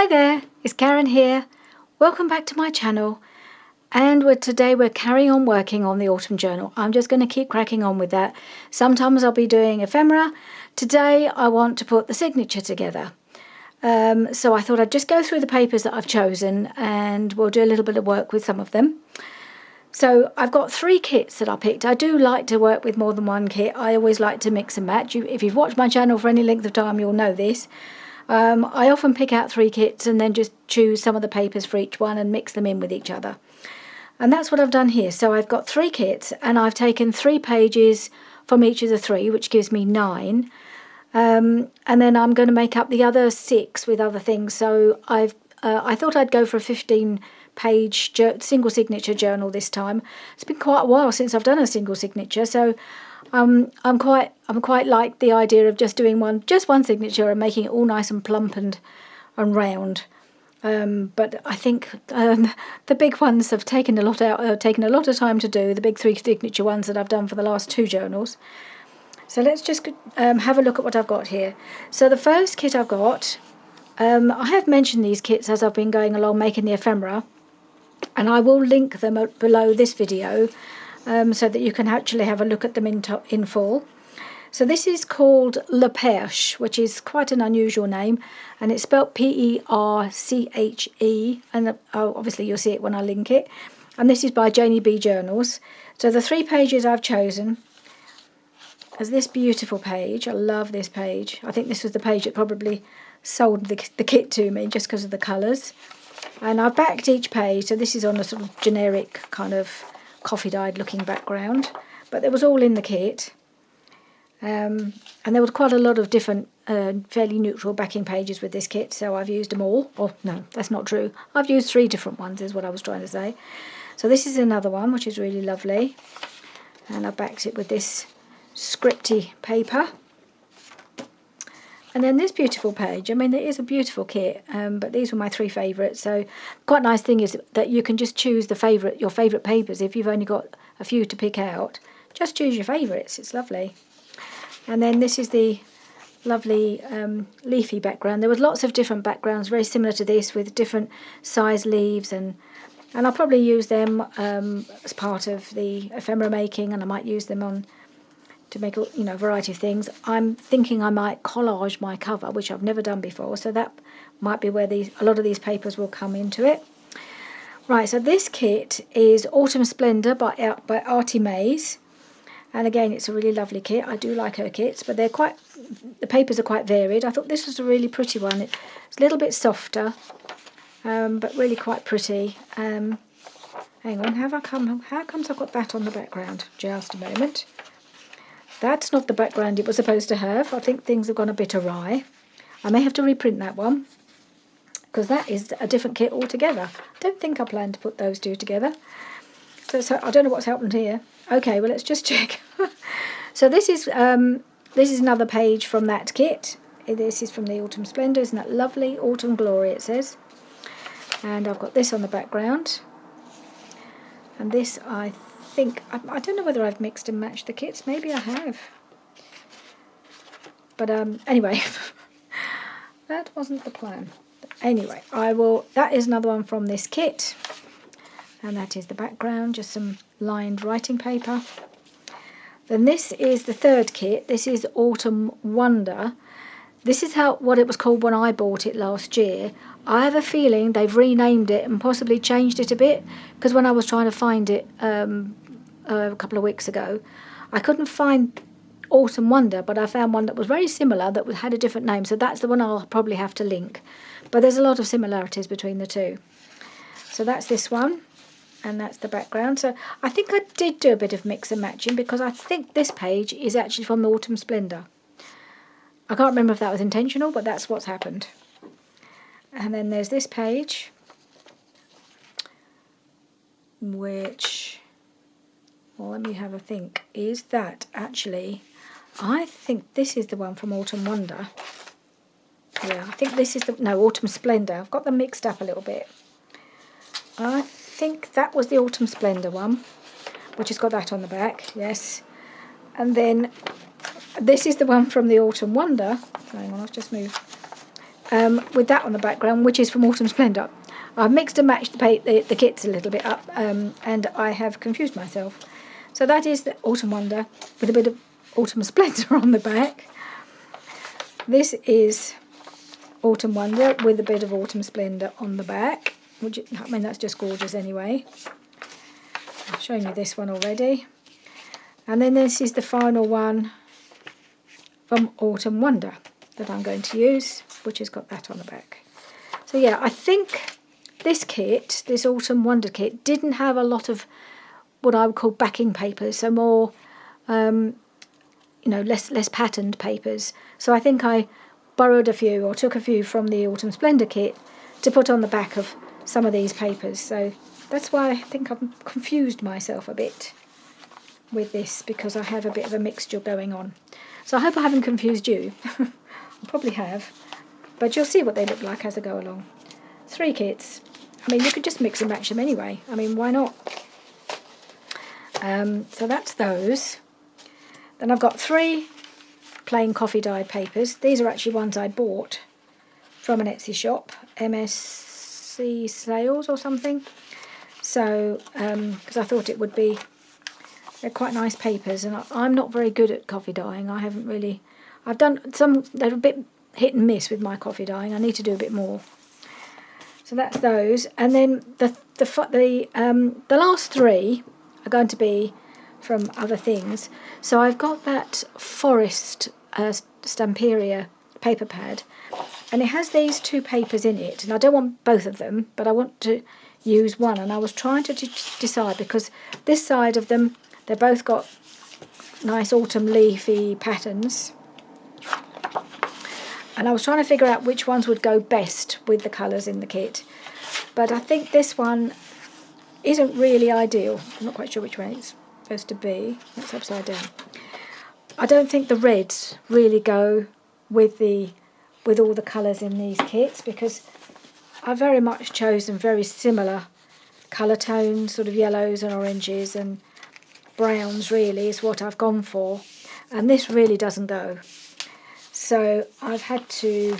Hi there, it's Karen here. Welcome back to my channel. And today we're carrying on working on the autumn journal. I'm just going to keep cracking on with that. Sometimes I'll be doing ephemera. Today I want to put the signature together. So I thought I'd just go through the papers that I've chosen and we'll do a little bit of work with some of them. So I've got 3 kits that I picked. I do like to work with more than one kit. I always like to mix and match. If you've watched my channel for any length of time, you'll know this. I often pick out 3 kits and then just choose some of the papers for each one and mix them in with each other. And that's what I've done here. So I've got 3 kits and I've taken 3 pages from each of the 3, which gives me 9. And then I'm going to make up the other 6 with other things. So I thought I'd go for a 15-page single signature journal this time. It's been quite a while since I've done a single signature, so I'm quite like the idea of just doing just one signature and making it all nice and plump and round. But I think the big ones have taken a lot of time to do. The big 3 signature ones that I've done for the last 2 journals. So let's just have a look at what I've got here. So the first kit I've got, I have mentioned these kits as I've been going along making the ephemera, and I will link them below this video so that you can actually have a look at them in full. So this is called Le Perche, which is quite an unusual name, and it's spelled P-E-R-C-H-E, and obviously you'll see it when I link it. And this is by Janie B Journals. So the 3 pages I've chosen is this beautiful page. I love this page. I think this was the page that probably sold the kit to me just because of the colours. And I've backed each page, so this is on a sort of generic kind of coffee-dyed looking background, but it was all in the kit. And there was quite a lot of different fairly neutral backing pages with this kit, so I've used them all. Oh no, that's not true. I've used 3 different ones is what I was trying to say. So this is another one which is really lovely, and I backed it with this scripty paper. And then this beautiful page. I mean, it is a beautiful kit, but these were my 3 favourites. So quite nice thing is that you can just choose your favourite papers. If you've only got a few to pick out, just choose your favourites. It's lovely. And then this is the lovely leafy background. There was lots of different backgrounds very similar to this with different size leaves, and I'll probably use them as part of the ephemera making, and I might use them to make a variety of things. I'm thinking I might collage my cover, which I've never done before, so that might be where a lot of these papers will come into it. Right, so this kit is Autumn Splendour by Artie Mays. And again, it's a really lovely kit. I do like her kits, but the papers are quite varied. I thought this was a really pretty one. It's a little bit softer, but really quite pretty. Hang on, how comes I've got that on the background? Just a moment. That's not the background it was supposed to have. I think things have gone a bit awry. I may have to reprint that one, because that is a different kit altogether. I don't think I plan to put those 2 together. So I don't know what's happened here. Okay, well, let's just check. So this is another page from that kit. This is from the Autumn Splendour. Isn't that lovely? Autumn Glory, it says. And I've got this on the background. And this, I think, I don't know whether I've mixed and matched the kits. Maybe I have. But anyway, that wasn't the plan. But anyway, that is another one from this kit. And that is the background, just some lined writing paper. Then this is the 3rd kit. This is Autumn Wonder. This is what it was called when I bought it last year. I have a feeling they've renamed it and possibly changed it a bit, because when I was trying to find it a couple of weeks ago, I couldn't find Autumn Wonder, but I found one that was very similar that had a different name, so that's the one I'll probably have to link. But there's a lot of similarities between the 2. So that's this one. And that's the background. So I think I did do a bit of mix and matching, because I think this page is actually from the Autumn Splendour. I can't remember if that was intentional, but that's what's happened. And then there's this page, which, well, let me have a think. Is that actually, I think this is the one from Autumn Wonder. Yeah, I think this is Autumn Splendour. I've got them mixed up a little bit. I think that was the Autumn Splendour one, which has got that on the back, yes. And then this is the one from the Autumn Wonder. Hang on, I'll just move. with that on the background, which is from Autumn Splendour. I've mixed and matched the kits a little bit up, and I have confused myself. So that is the Autumn Wonder with a bit of Autumn Splendour on the back. This is Autumn Wonder with a bit of Autumn Splendour on the back, which, I mean, that's just gorgeous anyway. I've shown you this one already. And then this is the final one from Autumn Wonder that I'm going to use, which has got that on the back. So yeah, I think this kit, this Autumn Wonder kit, didn't have a lot of what I would call backing papers, so more, you know, less patterned papers. So I think I borrowed a few or took a few from the Autumn Splendour kit to put on the back of some of these papers. So that's why I think I've confused myself a bit with this, because I have a bit of a mixture going on. So I hope I haven't confused you. I probably have, but you'll see what they look like as I go along. 3 kits. I mean, you could just mix and match them anyway. I mean, why not? So that's those. Then I've got 3 plain coffee dyed papers. These are actually ones I bought from an Etsy shop, MSC Sales or something. So, because I thought it would be, they're quite nice papers, and I'm not very good at coffee dyeing. I haven't really, I've done some, they're a bit hit and miss with my coffee dyeing. I need to do a bit more. So that's those, and then the last 3 are going to be from other things. So I've got that Forest Stamperia paper pad, and it has these 2 papers in it, and I don't want both of them, but I want to use one. And I was trying to decide, because this side of them, they've both got nice autumn leafy patterns, and I was trying to figure out which ones would go best with the colours in the kit. But I think this one isn't really ideal. I'm not quite sure which way it's supposed to be. That's upside down. I don't think the reds really go with all the colours in these kits, because I've very much chosen very similar colour tones, sort of yellows and oranges and browns really is what I've gone for, and this really doesn't go. So I've had to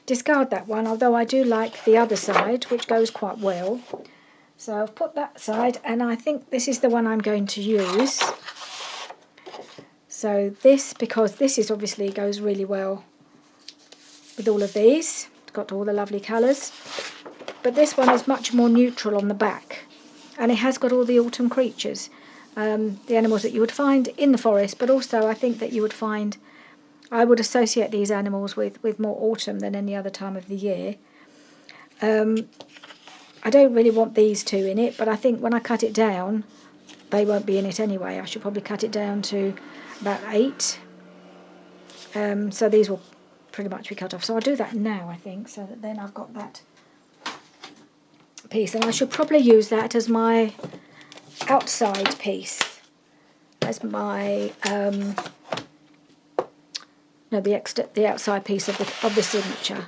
discard that one, although I do like the other side, which goes quite well. So I've put that aside, and I think this is the one I'm going to use. So this, because this is obviously goes really well with all of these. It's got all the lovely colours. But this one is much more neutral on the back, and it has got all the autumn creatures, the animals that you would find in the forest, but also I think that you would find, I would associate these animals with more autumn than any other time of the year. I don't really want these 2 in it, but I think when I cut it down, they won't be in it anyway. I should probably cut it down to about 8. So these will pretty much be cut off. So I'll do that now, I think, so that then I've got that piece. And I should probably use that as my outside piece, as my no, the outside piece of the signature.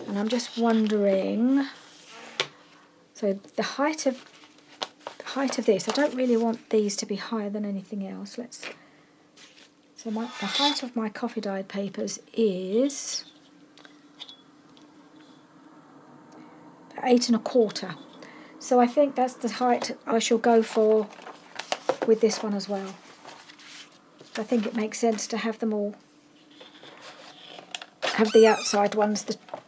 And I'm just wondering, so the height of this, I don't really want these to be higher than anything else. So the height of my coffee dyed papers is 8 1/4. So I think that's the height I shall go for with this one as well. I think it makes sense to have them all, have the outside ones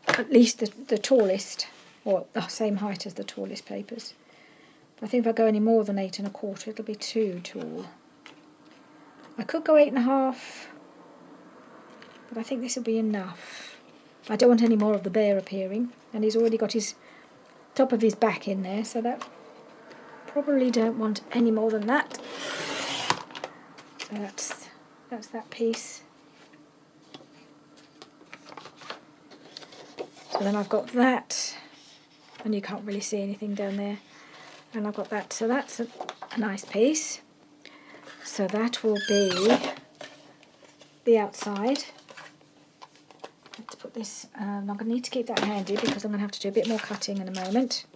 at least the tallest, or the same height as the tallest papers. But I think if I go any more than 8 1/4, it'll be too tall. I could go 8 1/2, but I think this will be enough. I don't want any more of the bear appearing, and he's already got his top of his back in there, so that probably don't want any more than that. So that's that piece. So then I've got that, and you can't really see anything down there, and I've got that, so that's a nice piece. So that will be the outside. Let's put this, I'm going to need to keep that handy because I'm going to have to do a bit more cutting in a moment.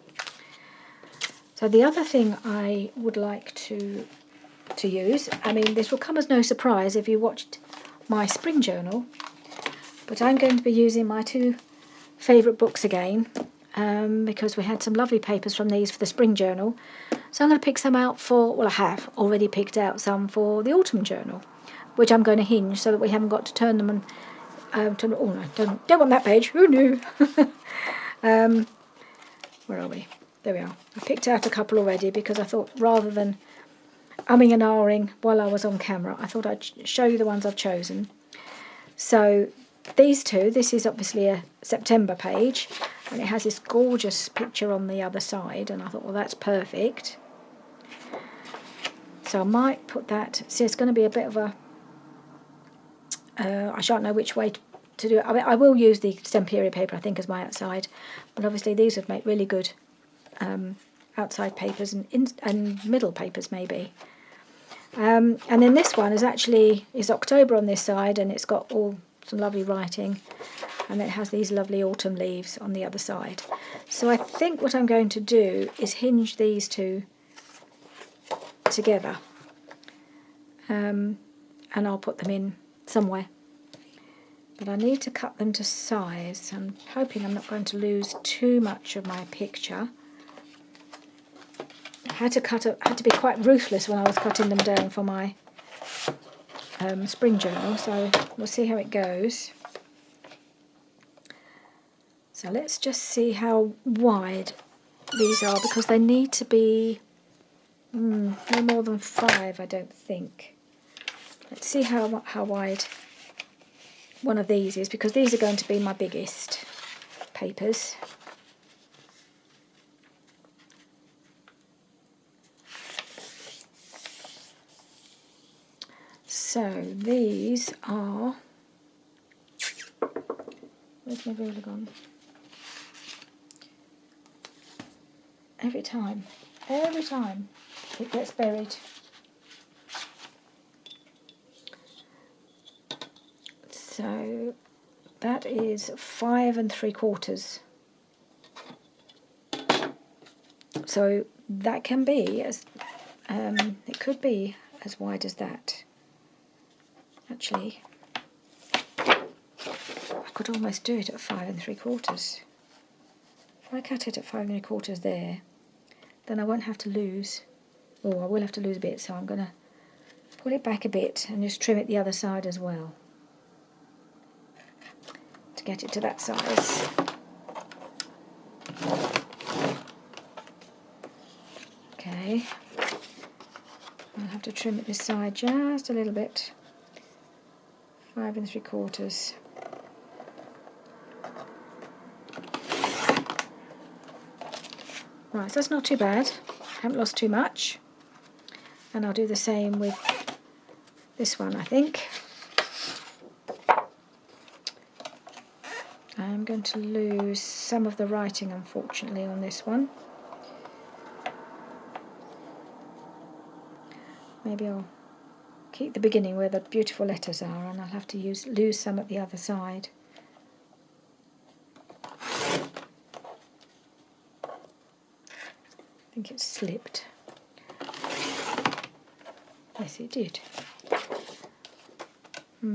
So the other thing I would like to use, I mean, this will come as no surprise if you watched my spring journal, but I'm going to be using my 2 favourite books again, because we had some lovely papers from these for the spring journal. So I'm going to pick some out for, well, I have already picked out some for the autumn journal, which I'm going to hinge so that we haven't got to turn them and oh no, don't want that page. Who knew? Where are we? There we are. I picked out a couple already because I thought rather than umming and ahhing while I was on camera, I thought I'd show you the ones I've chosen. So these two, this is obviously a September page, and it has this gorgeous picture on the other side, and I thought, well, that's perfect. So I might put that, see, it's going to be a bit of a, I shan't know which way to do it. I mean, I will use the Stemperia paper, I think, as my outside, but obviously these would make really good outside papers and middle papers maybe. And then this one is October on this side, and it's got some lovely writing, and it has these lovely autumn leaves on the other side. So I think what I'm going to do is hinge these two together, and I'll put them in somewhere. But I need to cut them to size. I'm hoping I'm not going to lose too much of my picture. I had to be quite ruthless when I was cutting them down for my spring journal, so we'll see how it goes. So let's just see how wide these are, because they need to be no more than 5, I don't think. Let's see how wide one of these is, because these are going to be my biggest papers. So these are, where's my ruler gone? Every time it gets buried. So that is 5 3/4. So that can be as it could be as wide as that. Actually, I could almost do it at 5 3/4. If I cut it at 5 3/4 there, then I won't have to lose. Oh, I will have to lose a bit, so I'm going to pull it back a bit and just trim it the other side as well to get it to that size. Okay, I'll have to trim it this side just a little bit. 5 3/4. Right, so that's not too bad. I haven't lost too much. And I'll do the same with this one, I think. I'm going to lose some of the writing, unfortunately, on this one. Maybe I'll keep the beginning where the beautiful letters are, and I'll have to lose some at the other side. I think it slipped. Yes, it did. So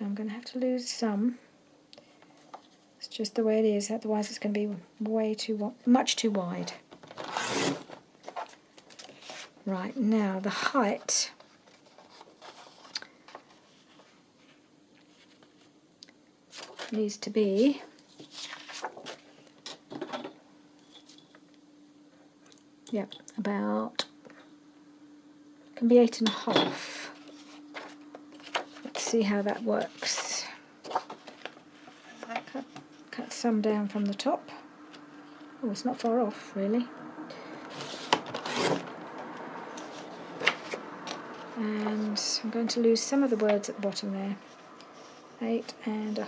I'm going to have to lose some. It's just the way it is, otherwise it's going to be much too wide. Right, now the height. Needs to be about, can be 8 1/2. Let's see how that works. Cut some down from the top. Oh, it's not far off really. And I'm going to lose some of the words at the bottom there. 8 1/2.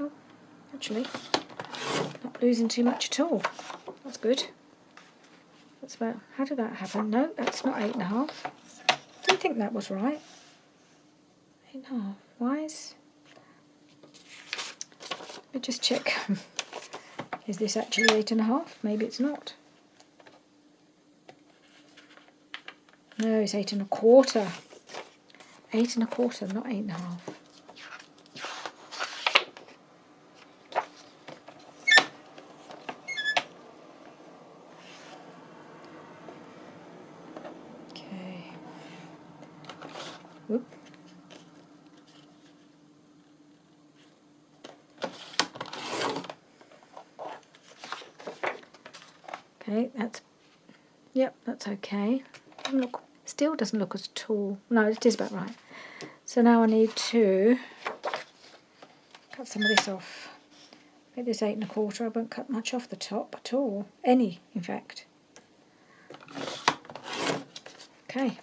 Oh, actually, not losing too much at all. That's good. That's about, how did that happen? No, that's not 8 1/2. I didn't think that was right. 8 1/2. Why is... Let me just check. Is this actually 8 1/2? Maybe it's not. No, it's 8 1/4. 8 1/4, not 8 1/2. Okay. Whoop. Okay, that's okay. Still doesn't look as tall. No, it is about right. So now I need to cut some of this off. Make this 8 1/4. I won't cut much off the top at all. Any, in fact. Okay.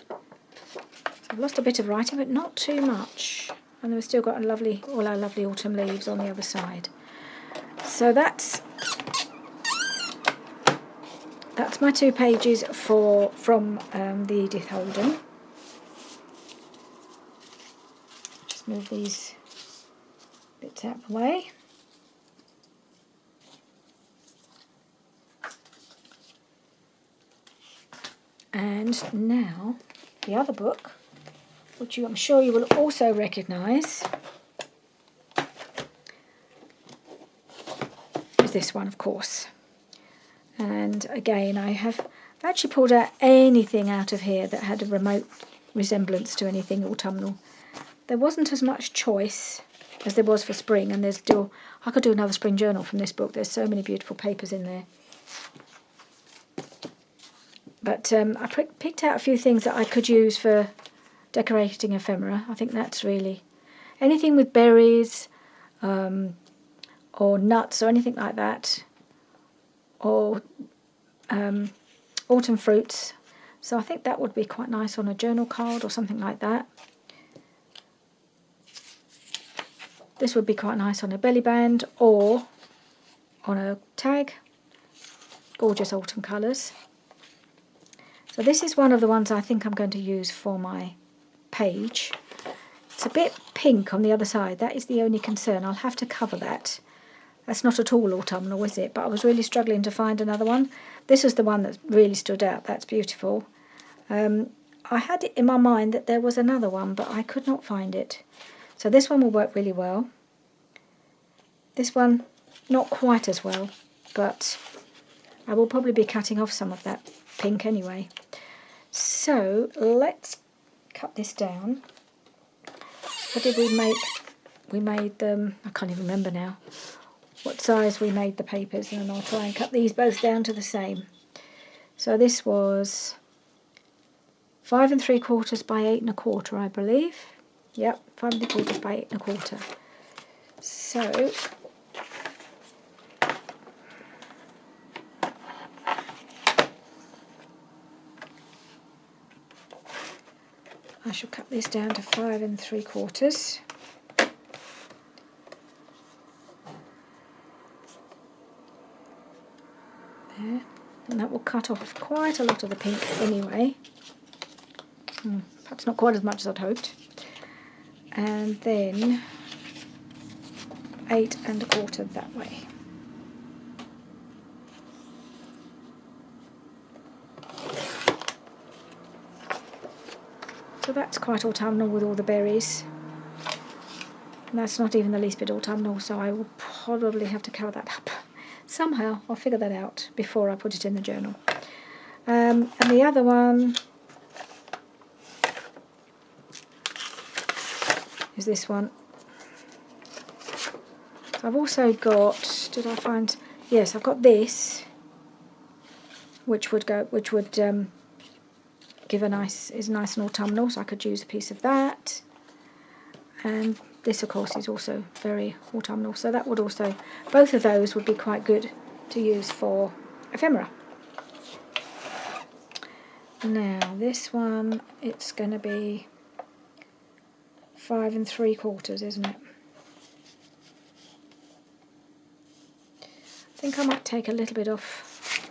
So I've lost a bit of writing, but not too much. And we've still got all our lovely autumn leaves on the other side. So that's my 2 pages from the Edith Holden. Just move these bits out of the way. And now the other book, which I'm sure you will also recognise, is this one, of course. And again, I've actually pulled out anything out of here that had a remote resemblance to anything autumnal. There wasn't as much choice as there was for spring, and I could do another spring journal from this book. There's so many beautiful papers in there. But I picked out a few things that I could use for decorating ephemera. I think that's really anything with berries or nuts or anything like that, or autumn fruits. So I think that would be quite nice on a journal card or something like that. This would be quite nice on a belly band or on a tag. Gorgeous autumn colours. So this is one of the ones I think I'm going to use for my page. It's a bit pink on the other side. That is the only concern. I'll have to cover that. That's not at all autumnal, is it? But I was really struggling to find another one. This was the one that really stood out. That's beautiful. I had it in my mind that there was another one, but I could not find it. So this one will work really well. This one, not quite as well, but I will probably be cutting off some of that pink anyway. So let's cut this down. What did we make? We made them, I can't even remember now what size we made the papers, and I'll try and cut these both down to the same. So this was 5 3/4 by 8 1/4, I believe. Yep, 5 3/4 by 8 1/4. So I shall cut this down to 5 3/4. There, and that will cut off quite a lot of the pink anyway. Perhaps not quite as much as I'd hoped. And then 8 1/4 that way. So that's quite autumnal with all the berries. And that's not even the least bit autumnal, so I will probably have to cover that up. Somehow I'll figure that out before I put it in the journal. And the other one is this one. I've also got, yes, I've got this, which would give is nice and autumnal, so I could use a piece of that. And this, of course, is also very autumnal, so that would also, both of those would be quite good to use for ephemera. Now this one, it's going to be 5 3/4, isn't it? I think I might take a little bit off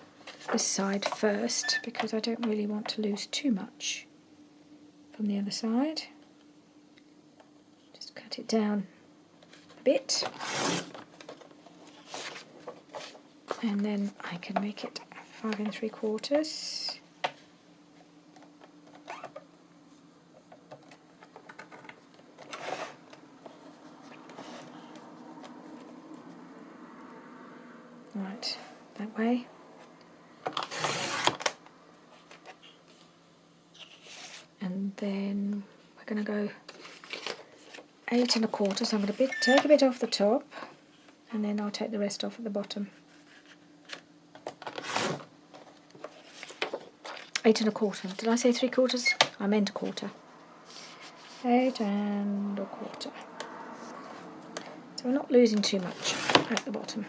this side first, because I don't really want to lose too much from the other side. Just cut it down a bit, and then I can make it 5 3/4. that way. And then we're going to go 8 1/4, so I'm going to take a bit off the top and then I'll take the rest off at the bottom. 8 1/4. Did I say 3/4? I meant 1/4. 8 1/4. So we're not losing too much at the bottom.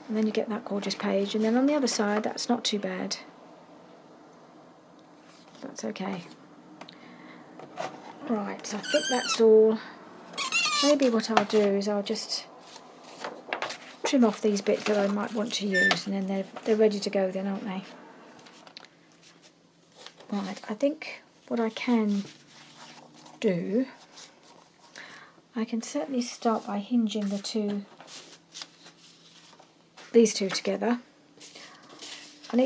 And then you get that gorgeous page, and then on the other side that's not too bad. That's okay. Right, so I think that's all. Maybe what I'll do is I'll just trim off these bits that I might want to use, and then they're ready to go then, aren't they? Right, I think what I can do, I can certainly start by hinging these two together. I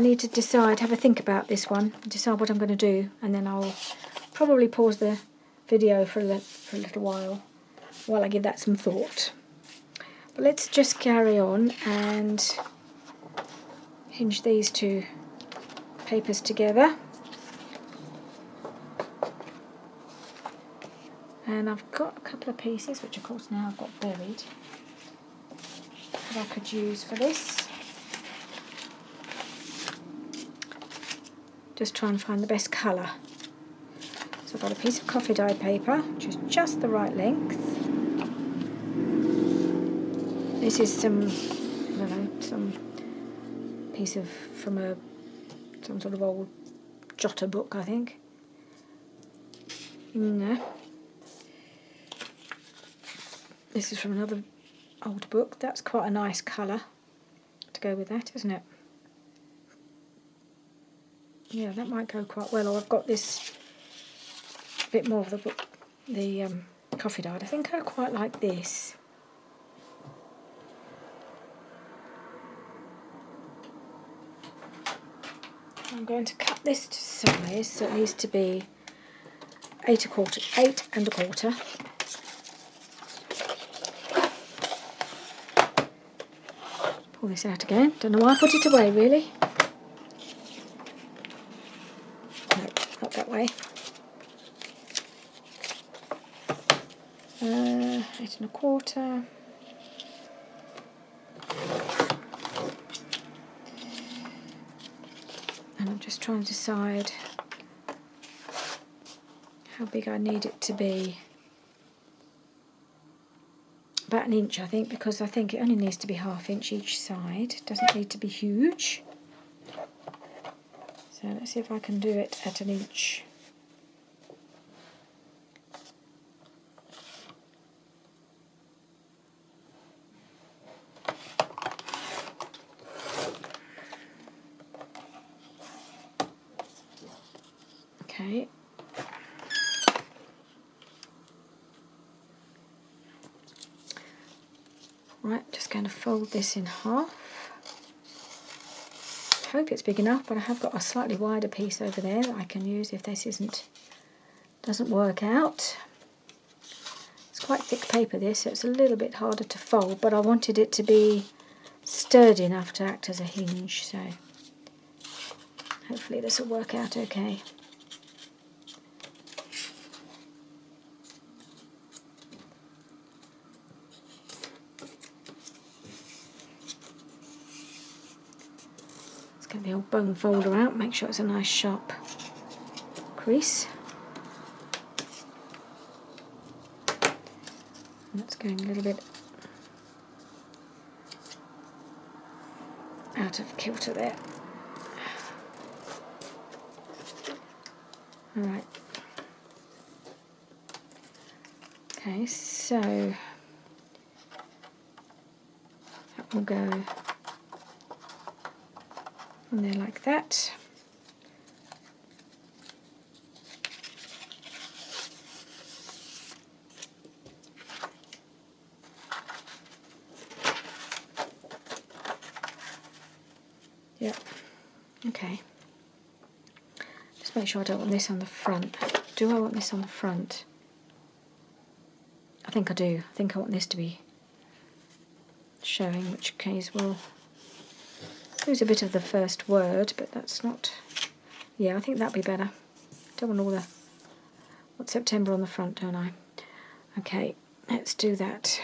need to decide, have a think about this one, decide what I'm going to do, and then I'll probably pause the video for a little while I give that some thought. But let's just carry on and hinge these two papers together. And I've got a couple of pieces, which of course now I've got buried, that I could use for this. Just try and find the best colour. So I've got a piece of coffee dye paper, which is just the right length. This is some piece from some sort of old jotter book, I think. No. This is from another old book. That's quite a nice colour to go with that, isn't it? Yeah, that might go quite well. Or I've got this bit more of the book, the coffee dyed. I think I quite like this. I'm going to cut this to size, so it needs to be 8 1/4. Pull this out again. Don't know why I put it away, really. No, not that way. 8 1/4. And I'm just trying to decide how big I need it to be. About 1 inch, I think, because I think it only needs to be 1/2 inch each side. It doesn't need to be huge. So let's see if I can do it at 1 inch. Okay. Right, just going to fold this in half. I hope it's big enough, but I have got a slightly wider piece over there that I can use if this doesn't work out. It's quite thick paper, this, so it's a little bit harder to fold, but I wanted it to be sturdy enough to act as a hinge, so hopefully this will work out okay. Get the old bone folder out, make sure it's a nice sharp crease. And that's going a little bit out of kilter there. Alright. Okay, so that will go in there like that. Yep. Okay. Just make sure I don't want this on the front. Do I want this on the front? I think I do. I think I want this to be showing, which case we'll lose a bit of the first word, but that's not... Yeah, I think that'd be better. Don't want all the... What's September on the front, don't I? Okay, let's do that.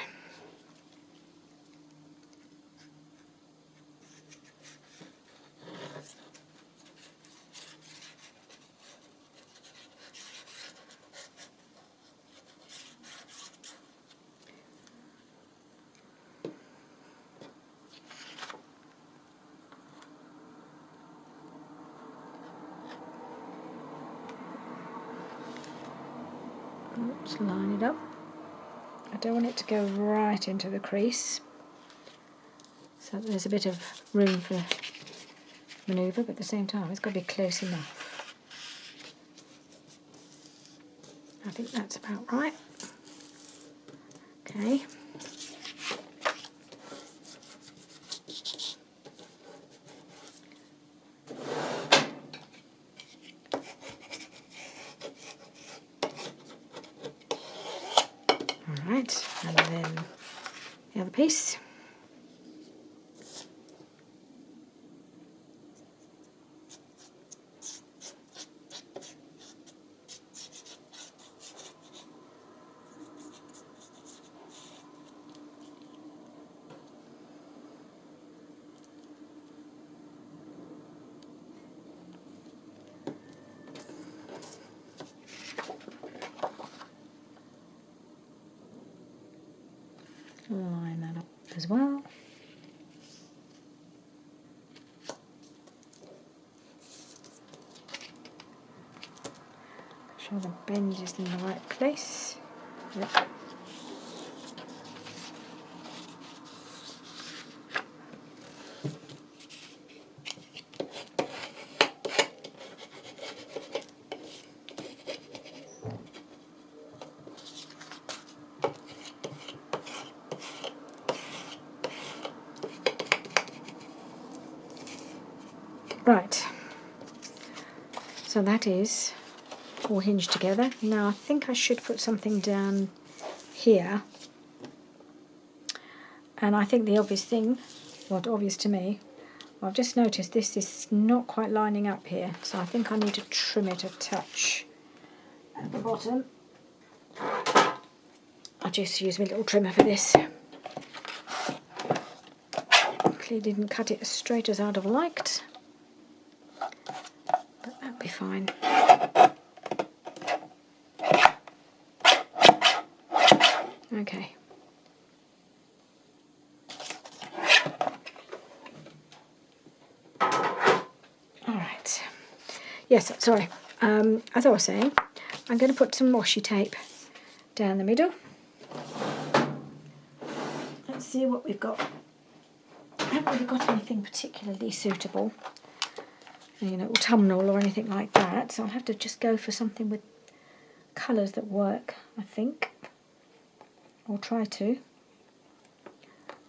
Oops, line it up. I don't want it to go right into the crease, so there's a bit of room for manoeuvre, but at the same time it's got to be close enough. I think that's about right. Okay. Alright, and then the other piece. Line that up as well. Make sure the bend is in the right place. Yep. Right, so that is all hinged together. Now I think I should put something down here, and I think the obvious thing, well, obvious to me, I've just noticed this is not quite lining up here, so I think I need to trim it a touch at the bottom. I'll just use my little trimmer for this. Clearly didn't cut it as straight as I'd have liked. Be fine. Okay. All right. Yes, sorry. As I was saying, I'm going to put some washi tape down the middle. Let's see what we've got. I haven't really got anything particularly suitable, you know, autumnal or anything like that, so I'll have to just go for something with colours that work, I think, or try to.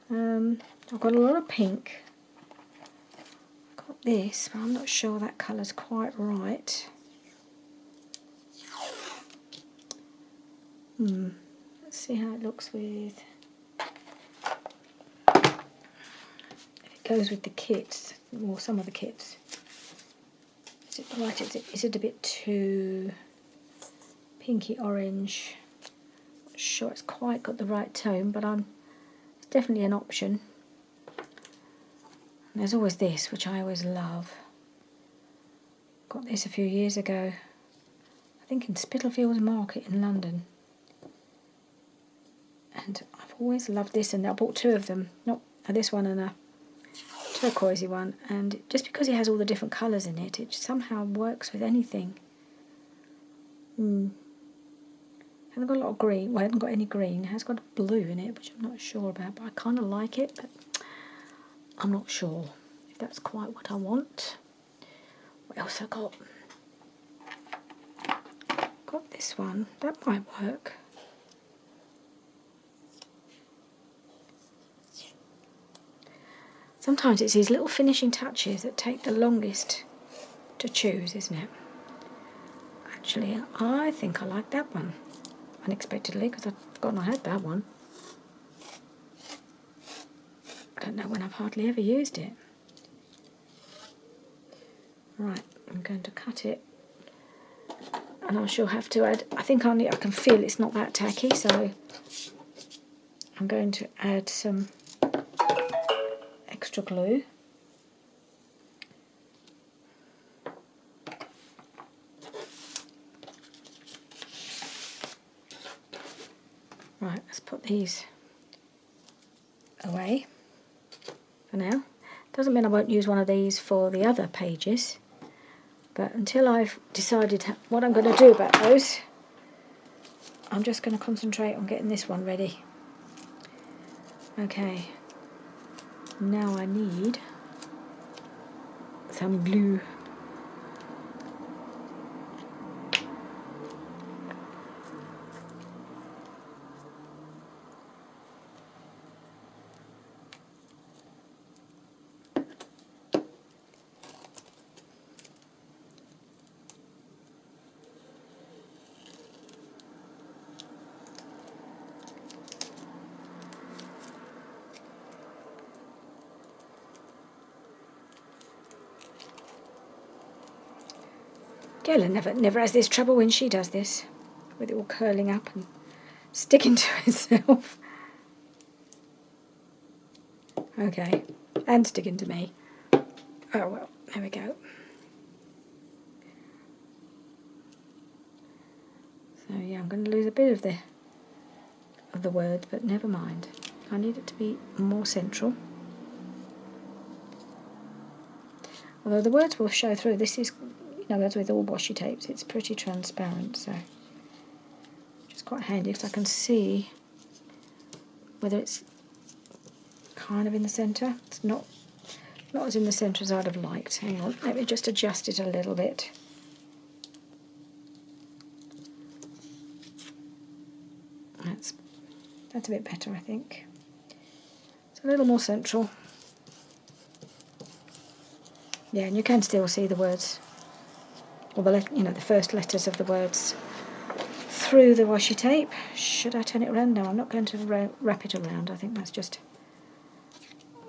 I've got a lot of pink. I've got this, but I'm not sure that colour's quite right. Let's see how it looks with... if it goes with the kits, or some of the kits. Is it right? Is it a bit too pinky orange? Not sure it's quite got the right tone, but it's definitely an option. And there's always this, which I always love. Got this a few years ago, I think in Spitalfields Market in London. And I've always loved this, and I bought two of them, not this one and a turquoisey one, and just because it has all the different colours in it, it somehow works with anything. Hasn't got a lot of green. Well, I haven't got any green. It has got blue in it, which I'm not sure about, but I kind of like it, but I'm not sure if that's quite what I want. What else I got? Got this one. That might work. Sometimes it's these little finishing touches that take the longest to choose, isn't it? Actually, I think I like that one, unexpectedly, because I'd forgotten I had that one. don't know when I've hardly ever used it. Right, I'm going to cut it, and I shall have to add, I think I can feel it's not that tacky, so I'm going to add some extra glue. Right, let's put these away for now. Doesn't mean I won't use one of these for the other pages, but until I've decided what I'm going to do about those, I'm just going to concentrate on getting this one ready. Okay, now I need some glue. Gela never has this trouble when she does this, with it all curling up and sticking to itself. Okay, and sticking to me. Oh well, there we go. So yeah, I'm going to lose a bit of the word, but never mind. I need it to be more central. Although the words will show through. This is, as with all washi tapes, it's pretty transparent, so which is quite handy because I can see whether it's kind of in the centre. It's not as in the centre as I'd have liked. Hang on, let me just adjust it a little bit. That's a bit better, I think. It's a little more central. Yeah, and you can still see the words, or the first letters of the words through the washi tape. Should I turn it around? No, I'm not going to wrap it around. I think that's just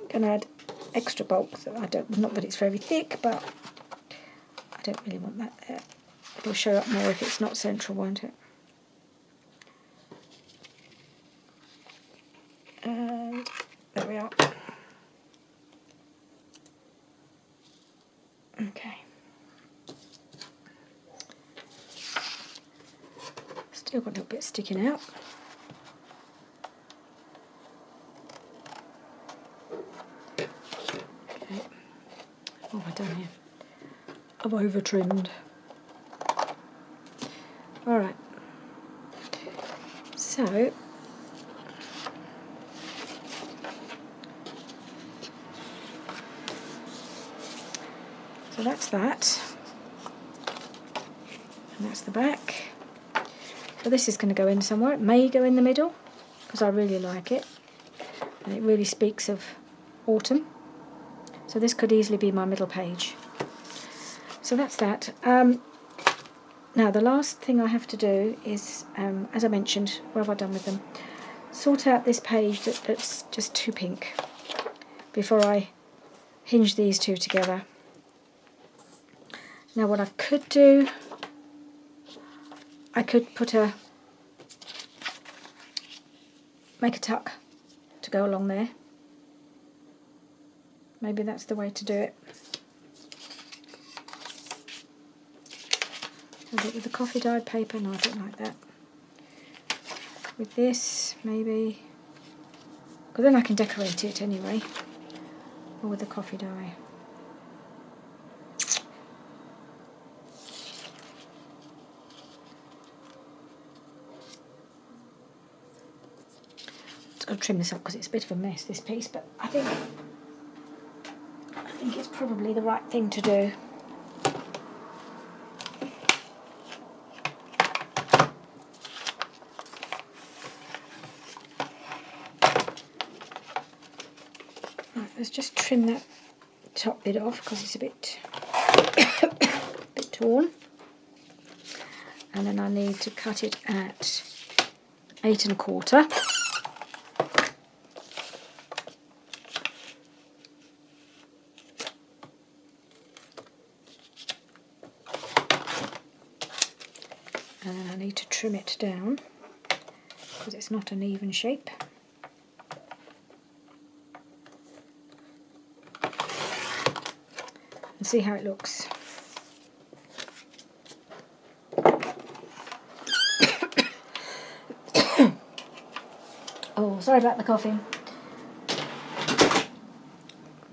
going to add extra bulk. Not that it's very thick, but I don't really want that there. It'll show up more if it's not central, won't it? And there we are. Okay. Still got a little bit sticking out. Okay. What have I done here? I've over trimmed. Alright. So that's that, and that's the back. So this is going to go in somewhere. It may go in the middle because I really like it, and it really speaks of autumn. So this could easily be my middle page. So that's that. Now the last thing I have to do is, as I mentioned, what have I done with them? Sort out this page that's just too pink before I hinge these two together. Now what I could do, I could make a tuck to go along there. Maybe that's the way to do it. A bit with the coffee dyed paper, no, I don't like that. With this, maybe, because then I can decorate it anyway, or with the coffee dye. I'll trim this up because it's a bit of a mess, this piece, but I think it's probably the right thing to do. Right, let's just trim that top bit off because it's a bit torn, and then I need to cut it at 8 1/4. And then I need to trim it down because it's not an even shape. And see how it looks. Oh, sorry about the coughing.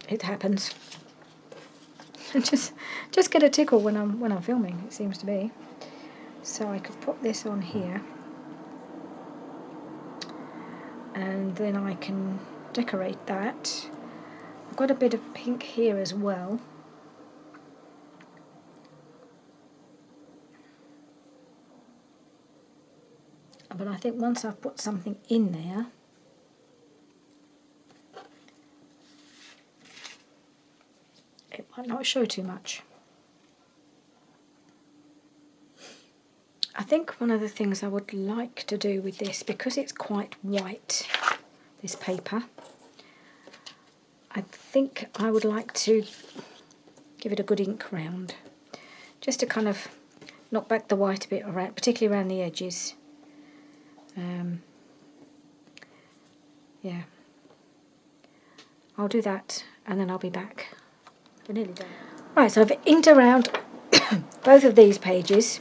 It happens. just get a tickle when I'm filming, it seems to be. So I could put this on here, and then I can decorate that. I've got a bit of pink here as well. But I think once I've put something in there, it might not show too much. I think one of the things I would like to do with this, because it's quite white, this paper, I think I would like to give it a good ink round, just to kind of knock back the white a bit, around, particularly around the edges. Yeah, I'll do that and then I'll be back. We're nearly done. Right, so I've inked around both of these pages.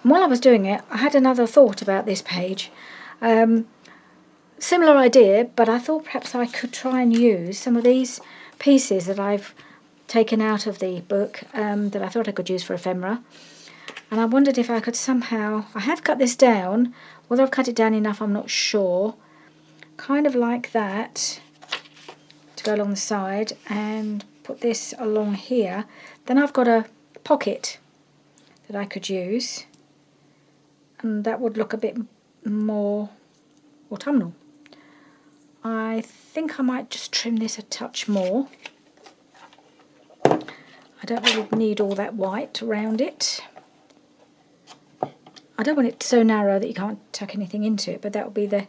And while I was doing it, I had another thought about this page. Similar idea, but I thought perhaps I could try and use some of these pieces that I've taken out of the book that I thought I could use for ephemera. And I wondered if I could somehow, I have cut this down, whether I've cut it down enough I'm not sure, kind of like that, to go along the side, and put this along here. Then I've got a pocket that I could use, and that would look a bit more autumnal. I think I might just trim this a touch more. I don't really need all that white around it. I don't want it so narrow that you can't tuck anything into it, but that will be the,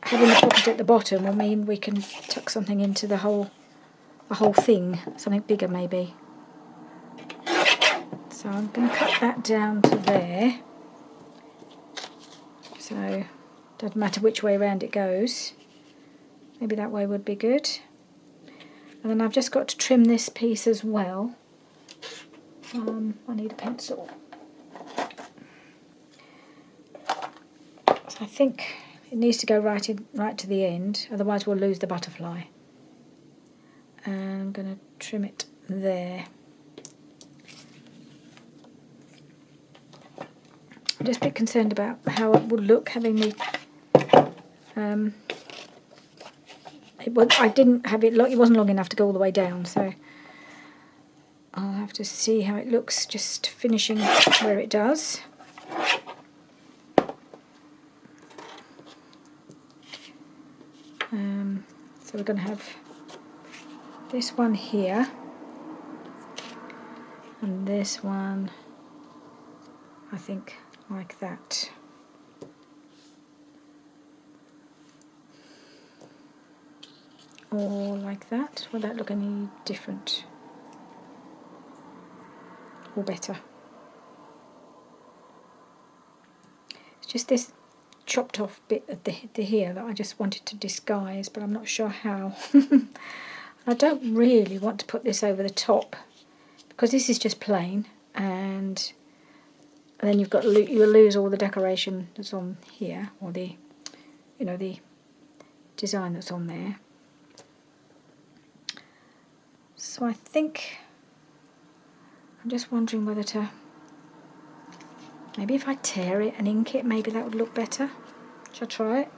having the pocket at the bottom will mean we can tuck something into the whole thing, something bigger maybe. So I'm going to cut that down to there. So doesn't matter which way around it goes. Maybe that way would be good. And then I've just got to trim this piece as well. I need a pencil. So I think it needs to go right to the end, otherwise we'll lose the butterfly. And I'm going to trim it there. I'm just a bit concerned about how it would look having the I didn't have it it wasn't long enough to go all the way down, so I'll have to see how it looks just finishing where it does. So we're going to have this one here and this one, I think, like that. Or like that. Will that look any different? Or better? It's just this chopped off bit at the here that I just wanted to disguise, but I'm not sure how. I don't really want to put this over the top because this is just plain, and then you've got you'll lose all the decoration that's on here, or the the design that's on there. So I think I'm just wondering whether to, maybe if I tear it and ink it, maybe that would look better. Shall I try it?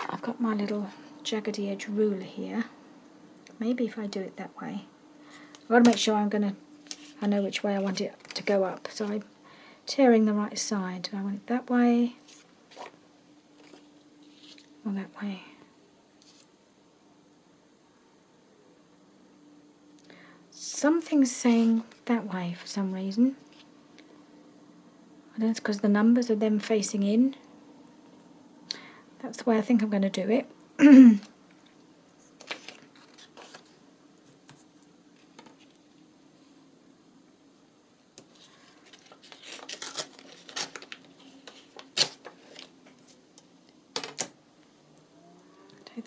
I've got my little jaggedy edge ruler here. Maybe if I do it that way. I've got to make sure I know which way I want it to go up. So I'm tearing the right side. Do I want it that way or that way? Something's saying that way for some reason. I don't know, it's because the numbers are them facing in. That's the way I think I'm going to do it.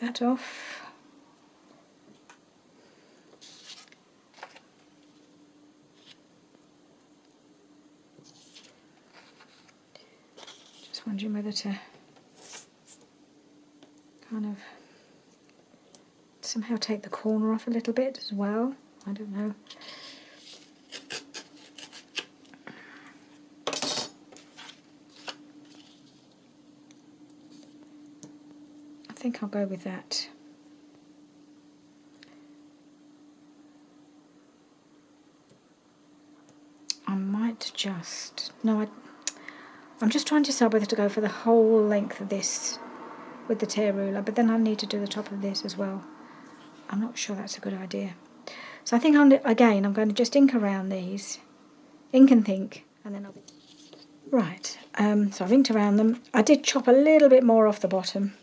that off. Just wondering whether to kind of somehow take the corner off a little bit as well. I don't know. I think I'll go with that. I might just... No, I'm just trying to decide whether to go for the whole length of this with the tear ruler, but then I need to do the top of this as well. I'm not sure that's a good idea. So I think I'm going to just ink around these. Ink and think, and then I'll be... Right, so I've inked around them. I did chop a little bit more off the bottom.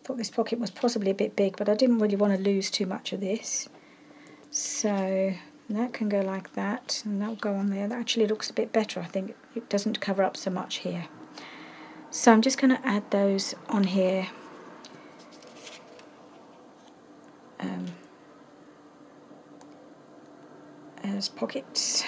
Thought this pocket was possibly a bit big, but I didn't really want to lose too much of this. So that can go like that, and that'll go on there. That actually looks a bit better, I think. It doesn't cover up so much here. So I'm just going to add those on here. As pockets.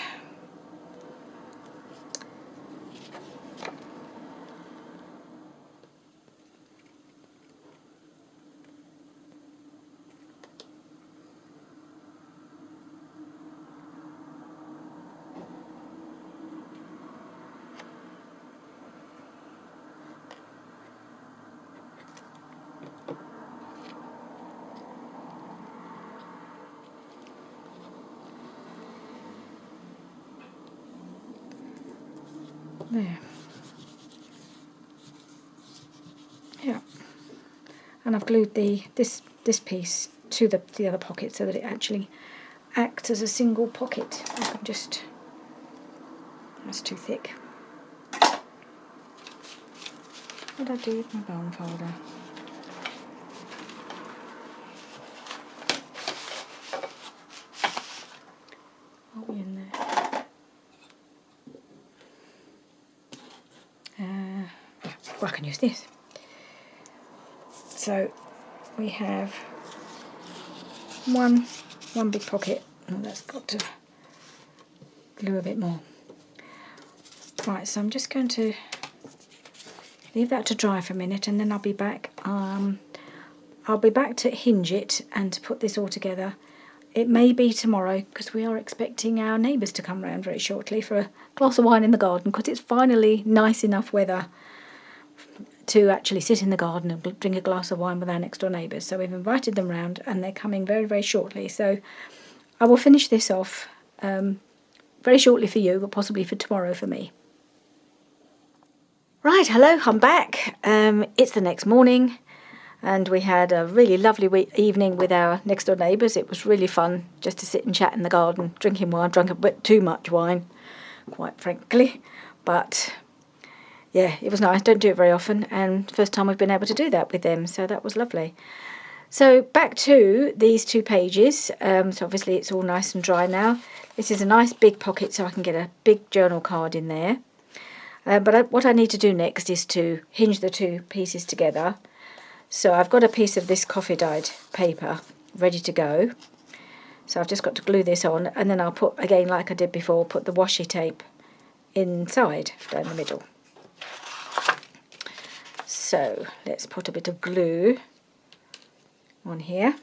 There. Yeah. And I've glued this piece to the other pocket so that it actually acts as a single pocket. I can just... That's too thick. What did I do with my bone folder? Are we in there? Well, I can use this. So we have one big pocket. Oh, that's got to glue a bit more. Right, so I'm just going to leave that to dry for a minute, and then I'll be back. I'll be back to hinge it and to put this all together. It may be tomorrow, because we are expecting our neighbours to come round very shortly for a glass of wine in the garden, because it's finally nice enough weather to actually sit in the garden and drink a glass of wine with our next door neighbours. So we've invited them round, and they're coming very, very shortly. So I will finish this off very shortly for you, but possibly for tomorrow for me. Right, hello, I'm back. It's the next morning, and we had a really lovely evening with our next door neighbours. It was really fun just to sit and chat in the garden, drinking wine. Drank a bit too much wine, quite frankly, but yeah, it was nice. Don't do it very often, and first time we've been able to do that with them, so that was lovely. So back to these 2 pages. So obviously it's all nice and dry now. This is a nice big pocket, so I can get a big journal card in there. But what I need to do next is to hinge the 2 pieces together. So I've got a piece of this coffee dyed paper ready to go. So I've just got to glue this on, and then I'll put, again like I did before, put the washi tape inside down the middle. So let's put a bit of glue on here.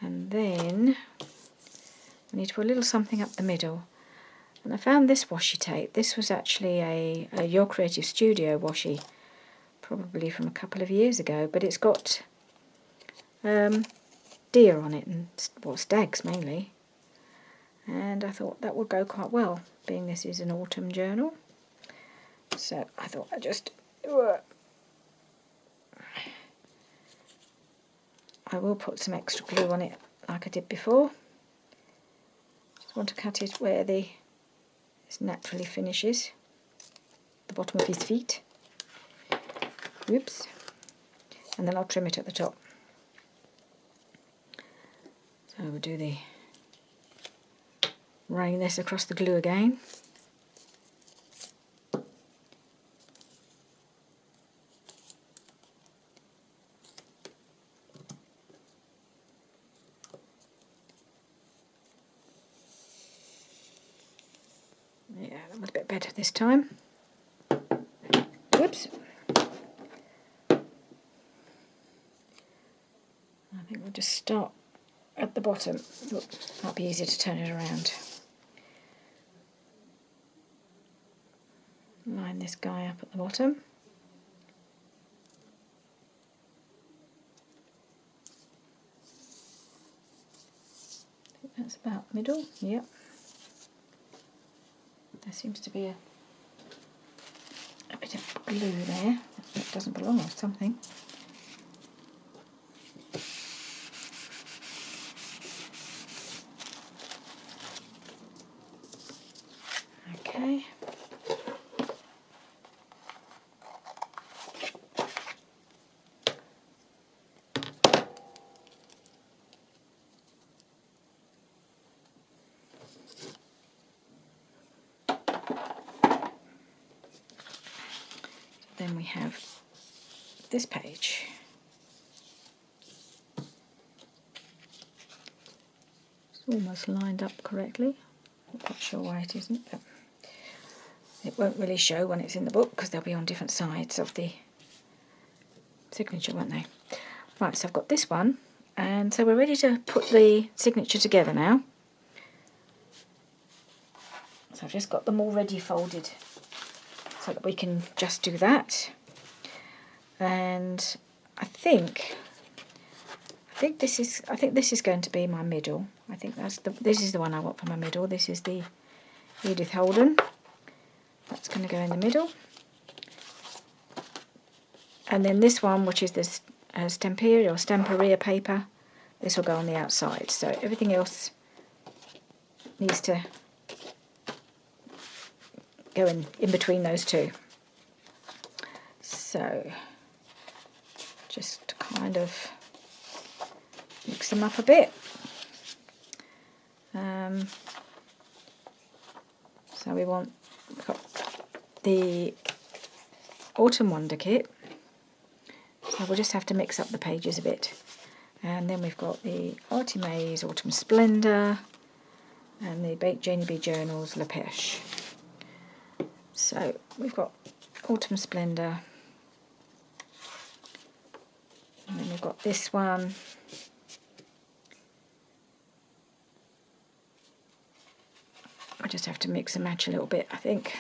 And then we need to put a little something up the middle. And I found this washi tape. This was actually a Your Creative Studio washi, probably from a couple of years ago, but it's got deer on it, and well, stags mainly. And I thought that would go quite well, being this is an autumn journal. So I thought I'd just I will put some extra glue on it like I did before. Just want to cut it where this naturally finishes, the bottom of his feet. Whoops. And then I'll trim it at the top. So we'll do the rain this across the glue again. Yeah, that was a bit better this time. Whoops. I think we'll just start at the bottom. Look, might be easier to turn it around. Line this guy up at the bottom. I think that's about middle. Yep. There seems to be a bit of glue there that doesn't belong or something. Okay. Then we have this page. It's almost lined up correctly. Not quite sure why it isn't, but it won't really show when it's in the book because they'll be on different sides of the signature, won't they? Right, so I've got this one, and so we're ready to put the signature together now. So I've just got them already folded so that we can just do that. And I think this is going to be my middle. I think this is the one I want for my middle. This is the Edith Holden. That's going to go in the middle. And then this one, which is this Stamperia paper, this will go on the outside. So everything else needs to go in between those two. So just kind of mix them up a bit. So we've got the Autumn Wonder kit. So we'll just have to mix up the pages a bit. And then we've got the Artie Mae's Autumn Splendor and the Baked Janie B Journals La Pêche. So we've got Autumn Splendor, and then we've got this one. I just have to mix and match a little bit, I think.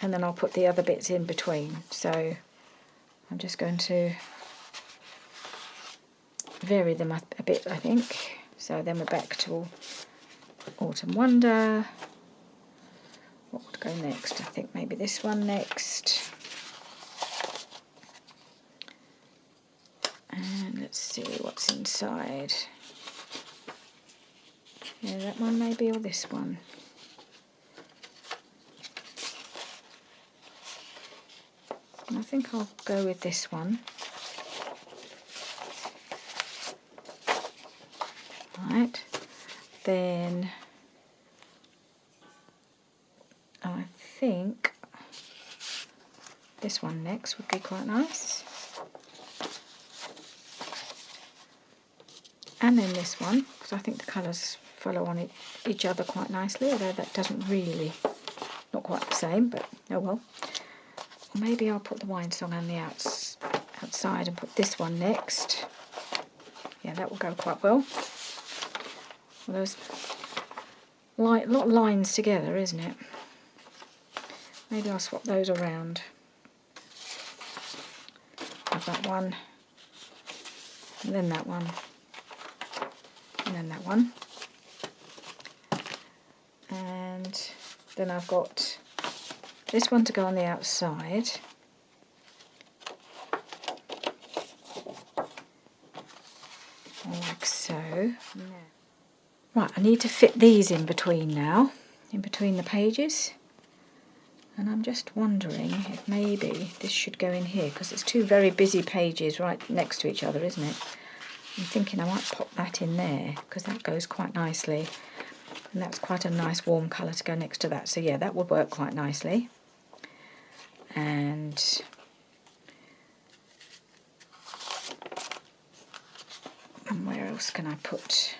And then I'll put the other bits in between. So I'm just going to vary them a bit, I think. So then we're back to Autumn Wonder. What would go next? I think maybe this one next. And let's see what's inside. Yeah, that one maybe, or this one. And I think I'll go with this one. Right, then I think this one next would be quite nice. And then this one, because I think the colours follow on each other quite nicely, although that doesn't really, not quite the same, but oh well. Or maybe I'll put the Wine Song on the outside and put this one next. Yeah, that will go quite well. Well, there's a lot of lines together, isn't it? Maybe I'll swap those around. Have that one, and then that one, and then that one. And then I've got this one to go on the outside. like so. Right, I need to fit these in between now, in between the pages. And I'm just wondering if maybe this should go in here, because it's two very busy pages right next to each other, isn't it? I'm thinking I might pop that in there, because that goes quite nicely. And that's quite a nice warm colour to go next to that. So yeah, that would work quite nicely. And where else can I put?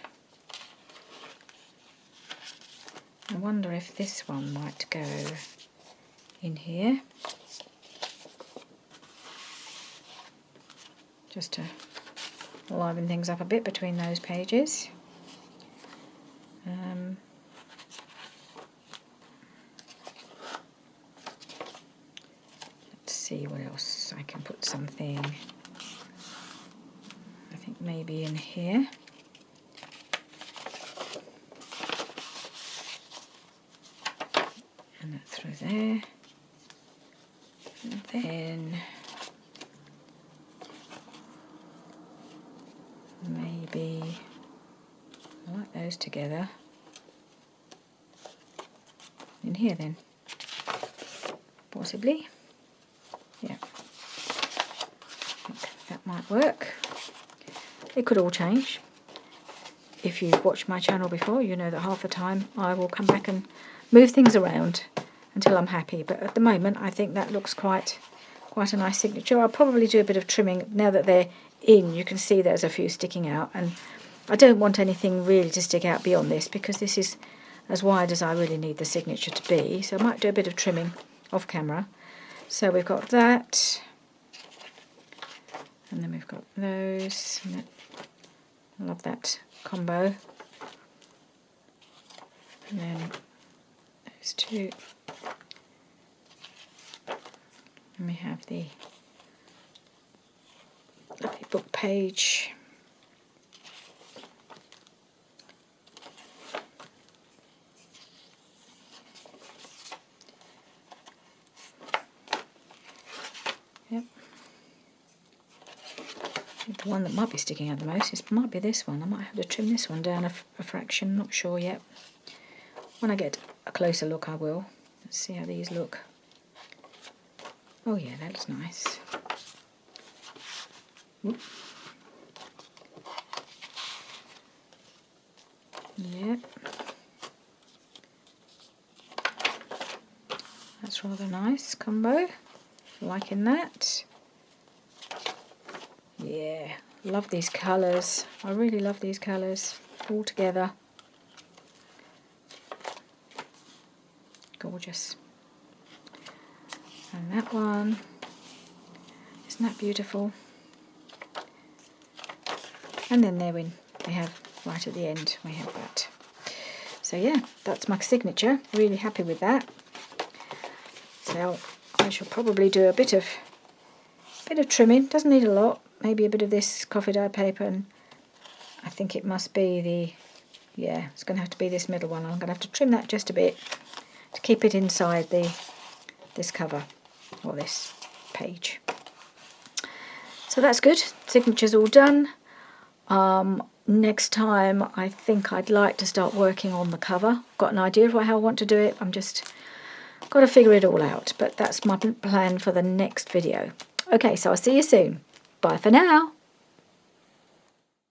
I wonder if this one might go in here. Just to liven things up a bit between those pages. Let's see what else I can put something. I think maybe in here. And that through there. And then maybe I like those together. In here then, possibly. Yeah, I think that might work. It could all change. If you've watched my channel before, you know that half the time I will come back and move things around until I'm happy. But at the moment, I think that looks quite a nice signature. I'll probably do a bit of trimming now that they're in. You can see there's a few sticking out, and I don't want anything really to stick out beyond this, because this is as wide as I really need the signature to be. So I might do a bit of trimming off camera. So we've got that, and then we've got those. I love that combo. And then those two. And we have the lovely book page. Yep. The one that might be sticking out the most might be this one. I might have to trim this one down a fraction, not sure yet. When I get a closer look, I will. Let's see how these look. Oh yeah, that looks nice. Oop. Yep. That's rather nice combo. Liking that. Yeah, love these colours. I really love these colours all together. Gorgeous. And that one, isn't that beautiful? And then there we have, right at the end, we have that. So yeah, that's my signature. Really happy with that. So I shall probably do a bit of trimming. Doesn't need a lot. Maybe a bit of this coffee dye paper, and I think it must be the, yeah, it's going to have to be this middle one. I'm going to have to trim that just a bit to keep it inside this cover, or this page. So that's good. Signature's all done. Next time I think I'd like to start working on the cover. I've got an idea of how I want to do it. I'm just got to figure it all out. But that's my plan for the next video. Okay, so I'll see you soon. Bye for now.